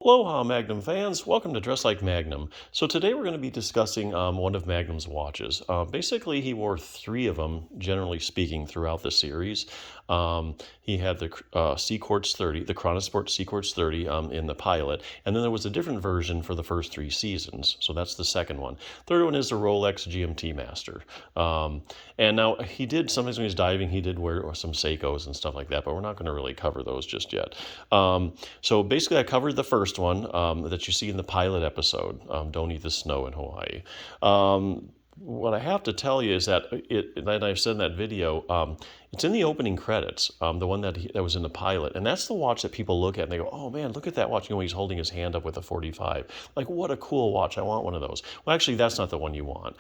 Aloha, Magnum fans. Welcome to Dress Like Magnum. So today we're going to be discussing one of Magnum's watches. Basically, he wore three of them, generally speaking, throughout the series. He had the SeaQuartz 30, the Chronosport SeaQuartz 30 in the pilot, and then there was a different version for the first three seasons. So that's the second one. Third one is the Rolex GMT Master. And now he did, sometimes when he's diving, he did wear some Seikos and stuff like that, but we're not going to really cover those just yet. So basically, I covered the first one that you see in the pilot episode, Don't Eat the Snow in Hawaii. What I have to tell you is that that I've said in that video, it's in the opening credits, the one that was in the pilot, and that's the watch that people look at and they go, "Oh man, look at that watch!" You know, he's holding his hand up with a 45. Like, what a cool watch! I want one of those. Well, actually, that's not the one you want.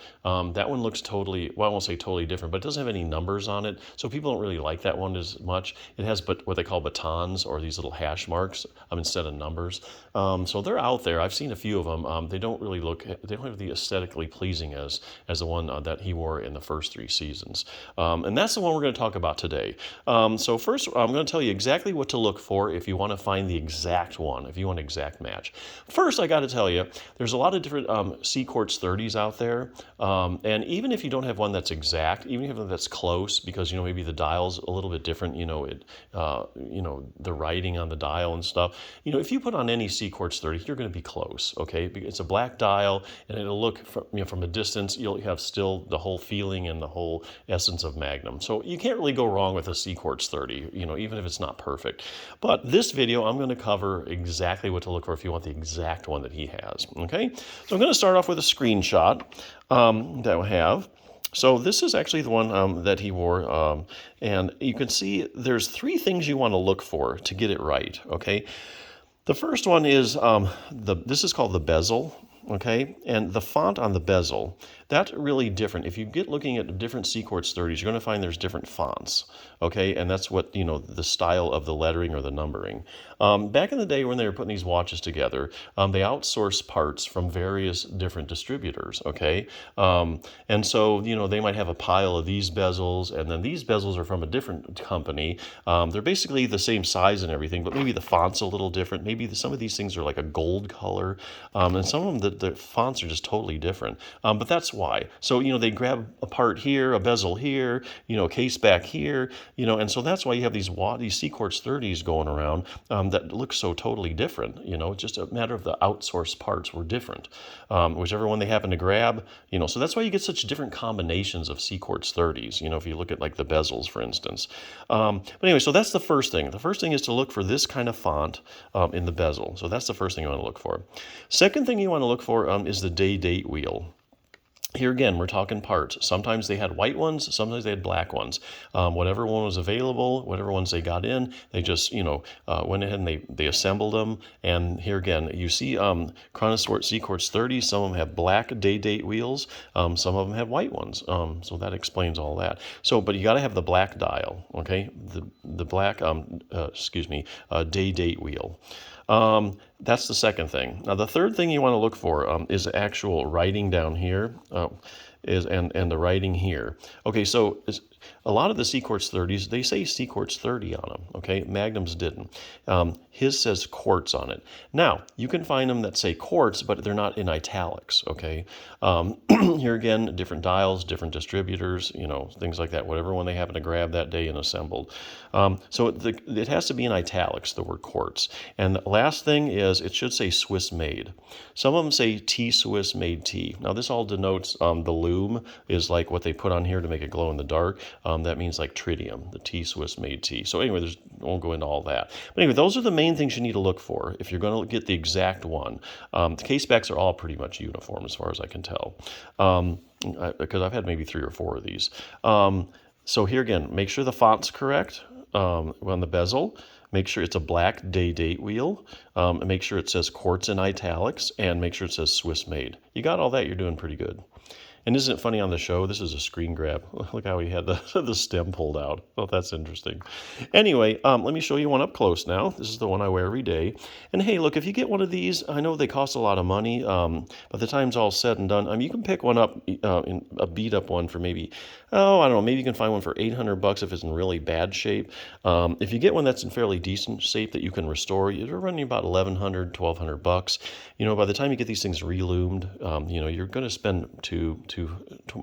That one looks totally, well, I won't say totally different, but it doesn't have any numbers on it, so people don't really like that one as much. It has what they call batons, or these little hash marks instead of numbers. So they're out there. I've seen a few of them. They don't really look, they don't have the aesthetically pleasing as the one that he wore in the first three seasons. And that's the one we're going to talk about today. So first, I'm going to tell you exactly what to look for if you want to find the exact one, if you want an exact match. First, I got to tell you, there's a lot of different SeaQuartz 30s out there. And even if you don't have one that's exact, even if you have one that's close, because, you know, maybe the dial's a little bit different, the writing on the dial and stuff, you know, if you put on any SeaQuartz 30, you're going to be close, okay? It's a black dial, and it'll look from a distance, you'll have still the whole feeling and the whole essence of Magnum. So you can't really go wrong with a SeaQuartz 30, you know, even if it's not perfect. But this video, I'm going to cover exactly what to look for if you want the exact one that he has, okay? So I'm going to start off with a screenshot that I have. So this is actually the one that he wore, and you can see there's three things you want to look for to get it right, okay? The first one is, this is called the bezel, okay? And the font on the bezel, that's really different. If you get looking at different SeaQuartz 30s, you're going to find there's different fonts, okay? And that's what, you know, the style of the lettering or the numbering. Back in the day when they were putting these watches together, they outsourced parts from various different distributors, okay? And so, you know, they might have a pile of these bezels, and then these bezels are from a different company. They're basically the same size and everything, but maybe the font's a little different. Maybe some of these things are like a gold color, and some of them, the fonts are just totally different. But that's why. So, you know, they grab a part here, a bezel here, you know, a case back here, you know, and so that's why you have these SeaQuartz 30s going around that look so totally different. You know, it's just a matter of the outsourced parts were different. Whichever one they happen to grab, you know, so that's why you get such different combinations of SeaQuartz 30s, you know, if you look at like the bezels, for instance. But anyway, so that's the first thing. The first thing is to look for this kind of font in the bezel. So that's the first thing you want to look for. Second thing you want to look for is the day-date wheel. Here again, we're talking parts. Sometimes they had white ones, sometimes they had black ones. Whatever one was available, whatever ones they got in, they just, you know, went ahead and they assembled them. And here again, you see Chronosport SeaQuartz 30, some of them have black day-date wheels, some of them have white ones. So that explains all that. So, but you got to have the black dial, okay? The black, day-date wheel. That's the second thing. Now, the third thing you want to look for is actual writing down here, and the writing here. Okay, so a lot of the SeaQuartz 30s, they say SeaQuartz 30 on them, okay? Magnum's didn't. His says quartz on it. Now, you can find them that say quartz, but they're not in italics, okay? Here again, different dials, different distributors, you know, things like that, whatever one they happen to grab that day and assembled. So it has to be in italics, the word quartz. And the last thing is it should say Swiss made. Some of them say T Swiss made T. Now, this all denotes the lume is like what they put on here to make it glow in the dark. That means like tritium, the T Swiss made T. So anyway, won't go into all that. But anyway, those are the main things you need to look for if you're going to get the exact one. The case backs are all pretty much uniform as far as I can tell, because I've had maybe 3 or 4 of these. So here again, make sure the font's correct on the bezel. Make sure it's a black day-date wheel. And make sure it says quartz in italics, and make sure it says Swiss made. You got all that, you're doing pretty good. And isn't it funny on the show? This is a screen grab. Look how he had the, the stem pulled out. Oh, that's interesting. Anyway, let me show you one up close now. This is the one I wear every day. And hey, look, if you get one of these, I know they cost a lot of money. By the time's all said and done, you can pick one up, in a beat up one for maybe, oh, I don't know, maybe you can find one for $800 if it's in really bad shape. If you get one that's in fairly decent shape that you can restore, you're running about $1,100, $1,200. By the time you get these things reloomed, you're going to spend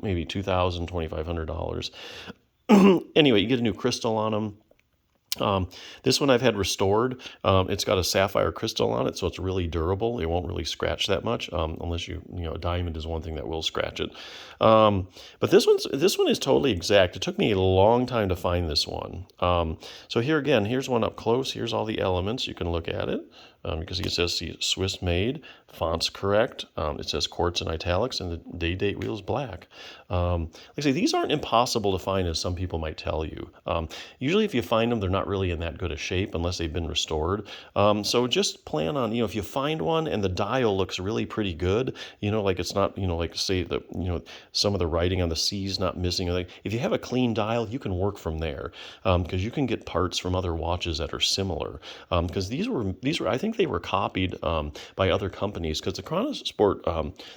maybe $2,000, $2,500. Anyway, you get a new crystal on them. This one I've had restored. It's got a sapphire crystal on it, so it's really durable. It won't really scratch that much, unless a diamond is one thing that will scratch it. But this one is totally exact. It took me a long time to find this one. So here again, here's one up close. Here's all the elements. You can look at it. Because it says Swiss made, font's correct. It says quartz in italics, and the date wheel is black. Like I say, these aren't impossible to find, as some people might tell you. Usually, if you find them, they're not really in that good a shape unless they've been restored. So just plan on, if you find one and the dial looks really pretty good, like it's not, like say some of the writing on the C is not missing. If you have a clean dial, you can work from there, because you can get parts from other watches that are similar. Because these were, I think they were copied by other companies, because the Chronosport,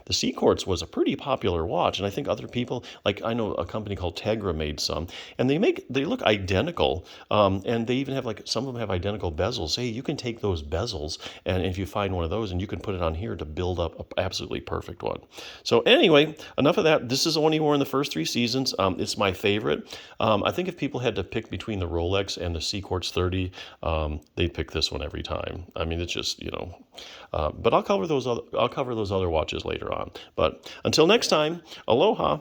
the SeaQuartz was a pretty popular watch, and I think other people, like I know a company called Tegra made some, and they look identical, and they even have some of them have identical bezels. Hey, you can take those bezels, and if you find one of those, and you can put it on here to build up an absolutely perfect one. So anyway, enough of that. This is the one he wore in the first 3 seasons. It's my favorite. I think if people had to pick between the Rolex and the SeaQuartz 30, they'd pick this one every time. I mean, it's just, but I'll cover those other watches later on. But until next time, aloha.